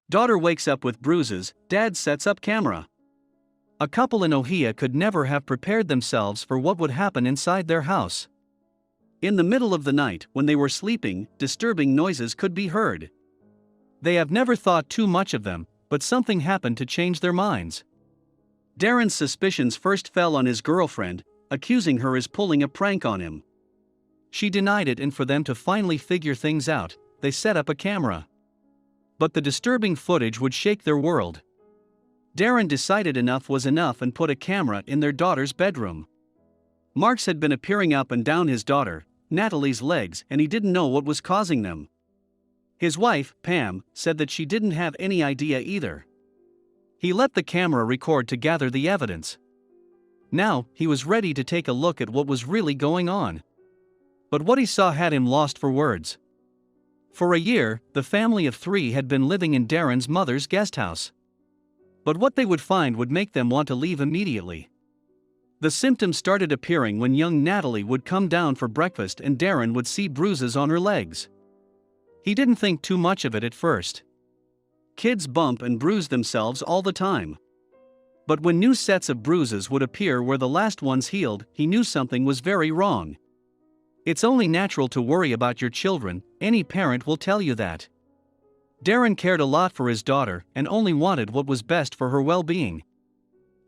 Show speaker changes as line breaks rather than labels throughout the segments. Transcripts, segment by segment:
Daughter wakes up with bruises, dad sets up camera. A couple in Ohio could never have prepared themselves for what would happen inside their house. In the middle of the night, when they were sleeping, disturbing noises could be heard. They have never thought too much of them, but something happened to change their minds. Darren's suspicions first fell on his girlfriend, accusing her as pulling a prank on him. She denied it, and for them to finally figure things out, they set up a camera. But the disturbing footage would shake their world. Darren decided enough was enough and put a camera in their daughter's bedroom. Marks had been appearing up and down his daughter, Natalie's legs, and he didn't know what was causing them. His wife, Pam, said that she didn't have any idea either. He let the camera record to gather the evidence. Now, he was ready to take a look at what was really going on. But what he saw had him lost for words. For a year, the family of 3 had been living in Darren's mother's guest house. But what they would find would make them want to leave immediately. The symptoms started appearing when young Natalie would come down for breakfast and Darren would see bruises on her legs. He didn't think too much of it at first. Kids bump and bruise themselves all the time. But when new sets of bruises would appear where the last ones healed, he knew something was very wrong. It's only natural to worry about your children, any parent will tell you that. Darren cared a lot for his daughter and only wanted what was best for her well-being.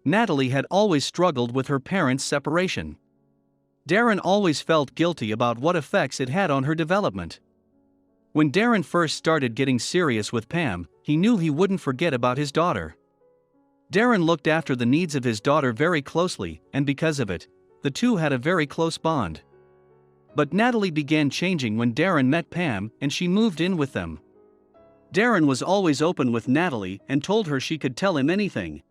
Natalie had always struggled with her parents' separation. Darren always felt guilty about what effects it had on her development. When Darren first started getting serious with Pam, he knew he wouldn't forget about his daughter. Darren looked after the needs of his daughter very closely, and because of it, the two had a very close bond. But Natalie began changing when Darren met Pam and she moved in with them. Darren was always open with Natalie and told her she could tell him anything.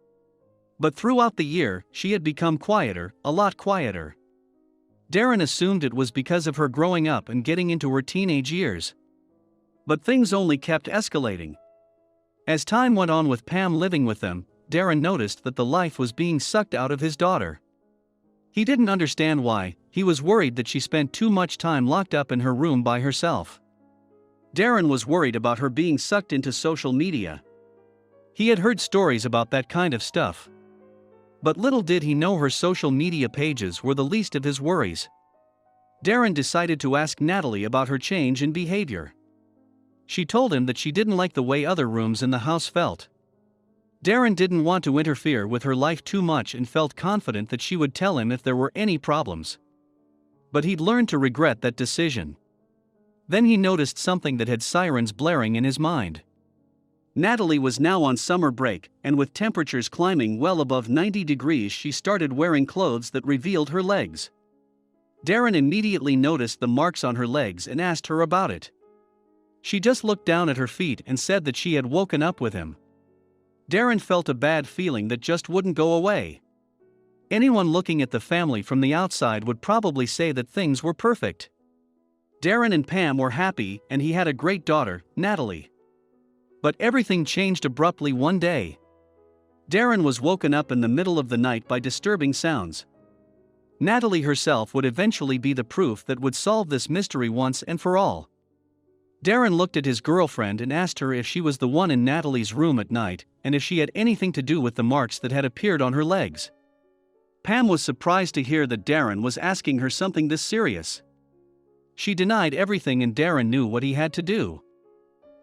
But throughout the year, she had become quieter, a lot quieter. Darren assumed it was because of her growing up and getting into her teenage years. But things only kept escalating. As time went on with Pam living with them, Darren noticed that the life was being sucked out of his daughter. He didn't understand why. He was worried that she spent too much time locked up in her room by herself. Darren was worried about her being sucked into social media. He had heard stories about that kind of stuff. But little did he know her social media pages were the least of his worries. Darren decided to ask Natalie about her change in behavior. She told him that she didn't like the way other rooms in the house felt. Darren didn't want to interfere with her life too much and felt confident that she would tell him if there were any problems. But he'd learned to regret that decision. Then he noticed something that had sirens blaring in his mind. Natalie was now on summer break, and with temperatures climbing well above 90 degrees, she started wearing clothes that revealed her legs. Darren immediately noticed the marks on her legs and asked her about it. She just looked down at her feet and said that she had woken up with him. Darren felt a bad feeling that just wouldn't go away. Anyone looking at the family from the outside would probably say that things were perfect. Darren and Pam were happy and he had a great daughter, Natalie. But everything changed abruptly one day. Darren was woken up in the middle of the night by disturbing sounds. Natalie herself would eventually be the proof that would solve this mystery once and for all. Darren looked at his girlfriend and asked her if she was the one in Natalie's room at night and if she had anything to do with the marks that had appeared on her legs. Pam was surprised to hear that Darren was asking her something this serious. She denied everything and Darren knew what he had to do.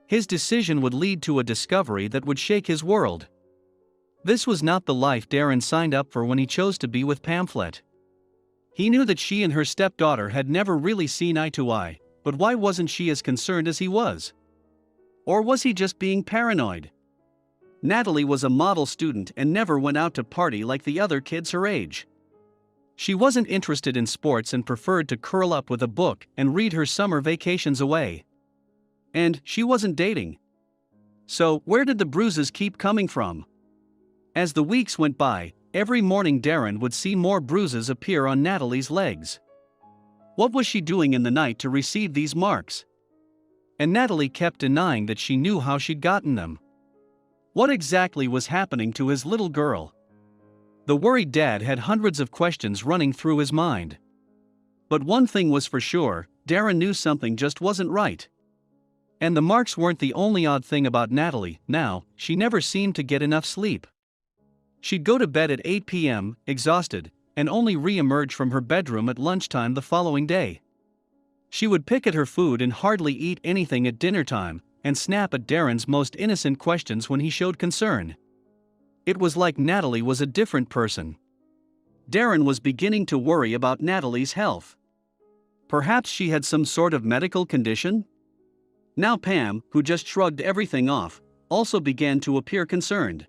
His decision would lead to a discovery that would shake his world. This was not the life Darren signed up for when he chose to be with Pamphlet. He knew that she and her stepdaughter had never really seen eye to eye, but why wasn't she as concerned as he was? Or was he just being paranoid? Natalie was a model student and never went out to party like the other kids her age. She wasn't interested in sports and preferred to curl up with a book and read her summer vacations away. And she wasn't dating. So, where did the bruises keep coming from? As the weeks went by, every morning Darren would see more bruises appear on Natalie's legs. What was she doing in the night to receive these marks? And Natalie kept denying that she knew how she'd gotten them. What exactly was happening to his little girl? The worried dad had hundreds of questions running through his mind. But one thing was for sure, Darren knew something just wasn't right. And the marks weren't the only odd thing about Natalie. Now, she never seemed to get enough sleep. She'd go to bed at 8 p.m., exhausted, and only re-emerge from her bedroom at lunchtime the following day. She would pick at her food and hardly eat anything at dinner time, and snap at Darren's most innocent questions when he showed concern. It was like Natalie was a different person. Darren was beginning to worry about Natalie's health. Perhaps she had some sort of medical condition? Now Pam, who just shrugged everything off, also began to appear concerned.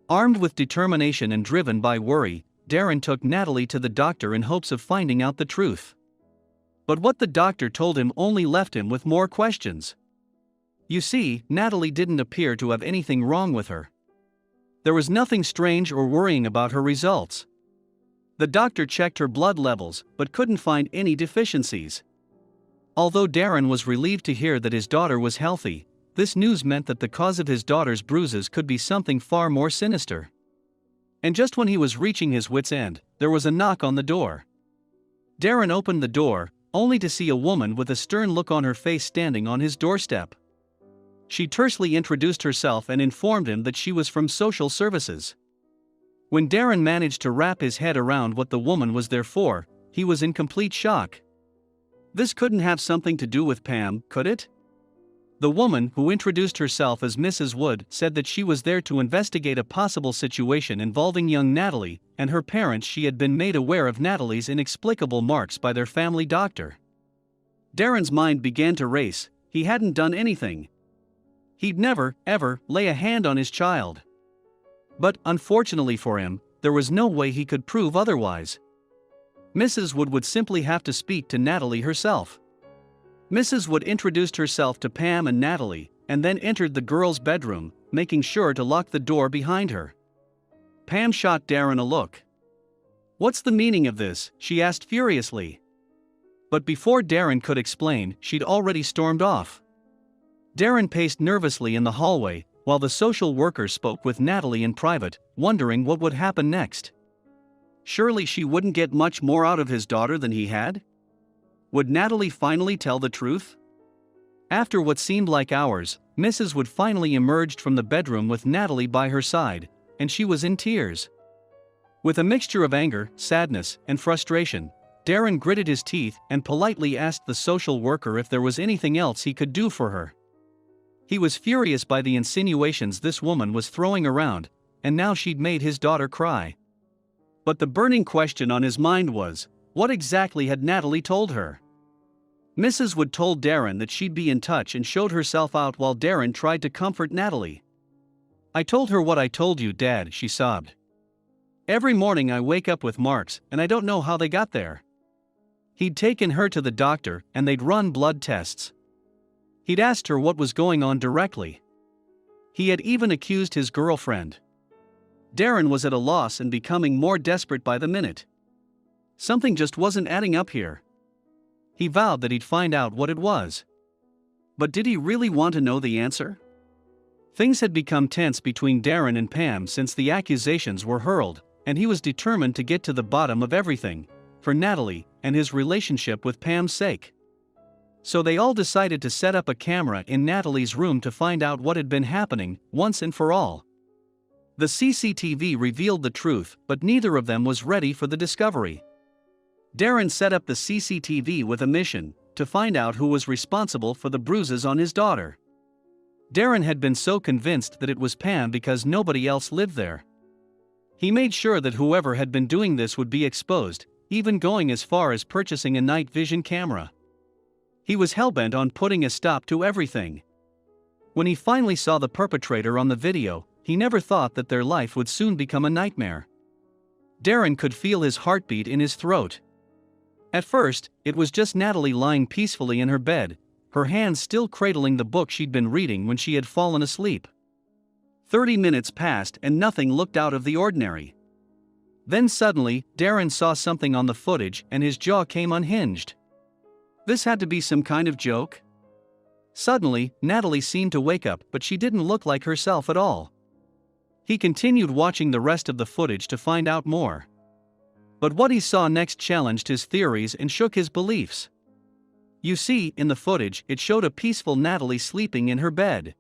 Armed with determination and driven by worry, Darren took Natalie to the doctor in hopes of finding out the truth. But what the doctor told him only left him with more questions. You see, Natalie didn't appear to have anything wrong with her. There was nothing strange or worrying about her results. The doctor checked her blood levels but couldn't find any deficiencies. Although Darren was relieved to hear that his daughter was healthy, this news meant that the cause of his daughter's bruises could be something far more sinister. And just when he was reaching his wit's end, there was a knock on the door. Darren opened the door, only to see a woman with a stern look on her face standing on his doorstep. She tersely introduced herself and informed him that she was from social services. When Darren managed to wrap his head around what the woman was there for, he was in complete shock. This couldn't have something to do with Pam, could it? The woman, who introduced herself as Mrs. Wood, said that she was there to investigate a possible situation involving young Natalie and her parents. She had been made aware of Natalie's inexplicable marks by their family doctor. Darren's mind began to race. He hadn't done anything. He'd never, ever, lay a hand on his child. But, unfortunately for him, there was no way he could prove otherwise. Mrs. Wood would simply have to speak to Natalie herself. Mrs. Wood introduced herself to Pam and Natalie, and then entered the girl's bedroom, making sure to lock the door behind her. Pam shot Darren a look. "What's the meaning of this?" she asked furiously. But before Darren could explain, she'd already stormed off. Darren paced nervously in the hallway, while the social worker spoke with Natalie in private, wondering what would happen next. Surely she wouldn't get much more out of his daughter than he had? Would Natalie finally tell the truth? After what seemed like hours, Mrs. Wood finally emerged from the bedroom with Natalie by her side, and she was in tears. With a mixture of anger, sadness, and frustration, Darren gritted his teeth and politely asked the social worker if there was anything else he could do for her. He was furious by the insinuations this woman was throwing around, and now she'd made his daughter cry. But the burning question on his mind was, what exactly had Natalie told her? Mrs. Wood told Darren that she'd be in touch and showed herself out while Darren tried to comfort Natalie. "I told her what I told you, Dad," she sobbed. "Every morning I wake up with marks, and I don't know how they got there." He'd taken her to the doctor, and they'd run blood tests. He'd asked her what was going on directly. He had even accused his girlfriend. Darren was at a loss and becoming more desperate by the minute. Something just wasn't adding up here. He vowed that he'd find out what it was. But did he really want to know the answer? Things had become tense between Darren and Pam since the accusations were hurled, and he was determined to get to the bottom of everything, for Natalie and his relationship with Pam's sake. So they all decided to set up a camera in Natalie's room to find out what had been happening, once and for all. The CCTV revealed the truth, but neither of them was ready for the discovery. Darren set up the CCTV with a mission, to find out who was responsible for the bruises on his daughter. Darren had been so convinced that it was Pam because nobody else lived there. He made sure that whoever had been doing this would be exposed, even going as far as purchasing a night vision camera. He was hellbent on putting a stop to everything. When he finally saw the perpetrator on the video, he never thought that their life would soon become a nightmare. Darren could feel his heartbeat in his throat. At first, it was just Natalie lying peacefully in her bed, her hands still cradling the book she'd been reading when she had fallen asleep. 30 minutes passed and nothing looked out of the ordinary. Then suddenly, Darren saw something on the footage and his jaw came unhinged. This had to be some kind of joke? Suddenly, Natalie seemed to wake up, but she didn't look like herself at all. He continued watching the rest of the footage to find out more. But what he saw next challenged his theories and shook his beliefs. You see, in the footage, it showed a peaceful Natalie sleeping in her bed.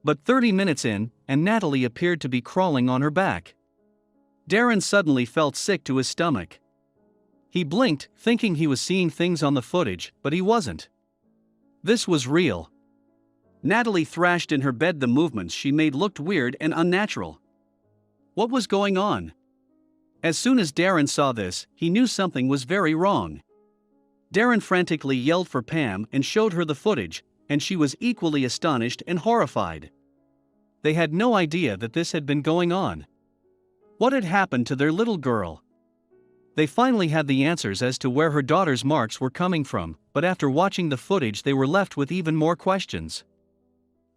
But 30 minutes in, and Natalie appeared to be crawling on her back. Darren suddenly felt sick to his stomach. He blinked, thinking he was seeing things on the footage, but he wasn't. This was real. Natalie thrashed in her bed. The movements she made looked weird and unnatural. What was going on? As soon as Darren saw this, he knew something was very wrong. Darren frantically yelled for Pam and showed her the footage, and she was equally astonished and horrified. They had no idea that this had been going on. What had happened to their little girl? They finally had the answers as to where her daughter's marks were coming from, but after watching the footage they were left with even more questions.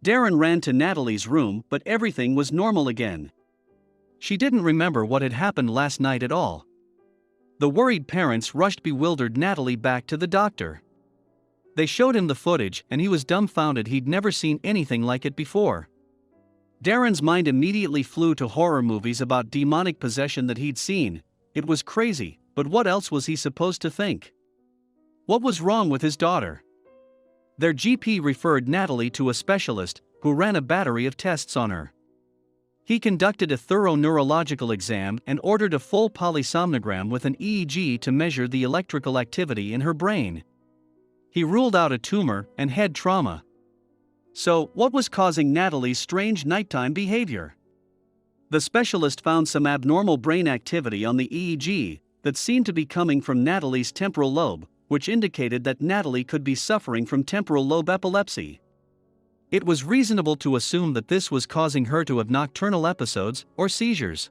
Darren ran to Natalie's room, but everything was normal again. She didn't remember what had happened last night at all. The worried parents rushed bewildered Natalie back to the doctor. They showed him the footage and he was dumbfounded. He'd never seen anything like it before. Darren's mind immediately flew to horror movies about demonic possession that he'd seen. It was crazy, but what else was he supposed to think? What was wrong with his daughter? Their GP referred Natalie to a specialist, who ran a battery of tests on her. He conducted a thorough neurological exam and ordered a full polysomnogram with an EEG to measure the electrical activity in her brain. He ruled out a tumor and head trauma. So, what was causing Natalie's strange nighttime behavior? The specialist found some abnormal brain activity on the EEG that seemed to be coming from Natalie's temporal lobe, which indicated that Natalie could be suffering from temporal lobe epilepsy. It was reasonable to assume that this was causing her to have nocturnal episodes or seizures.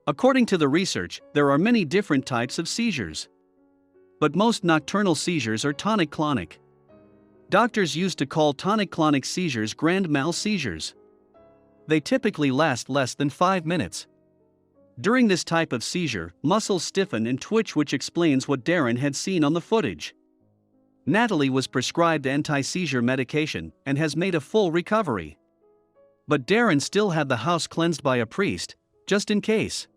According to the research, there are many different types of seizures. But most nocturnal seizures are tonic-clonic. Doctors used to call tonic-clonic seizures grand mal seizures. They typically last less than 5 minutes. During this type of seizure, muscles stiffen and twitch, which explains what Darren had seen on the footage. Natalie was prescribed anti-seizure medication and has made a full recovery. But Darren still had the house cleansed by a priest, just in case.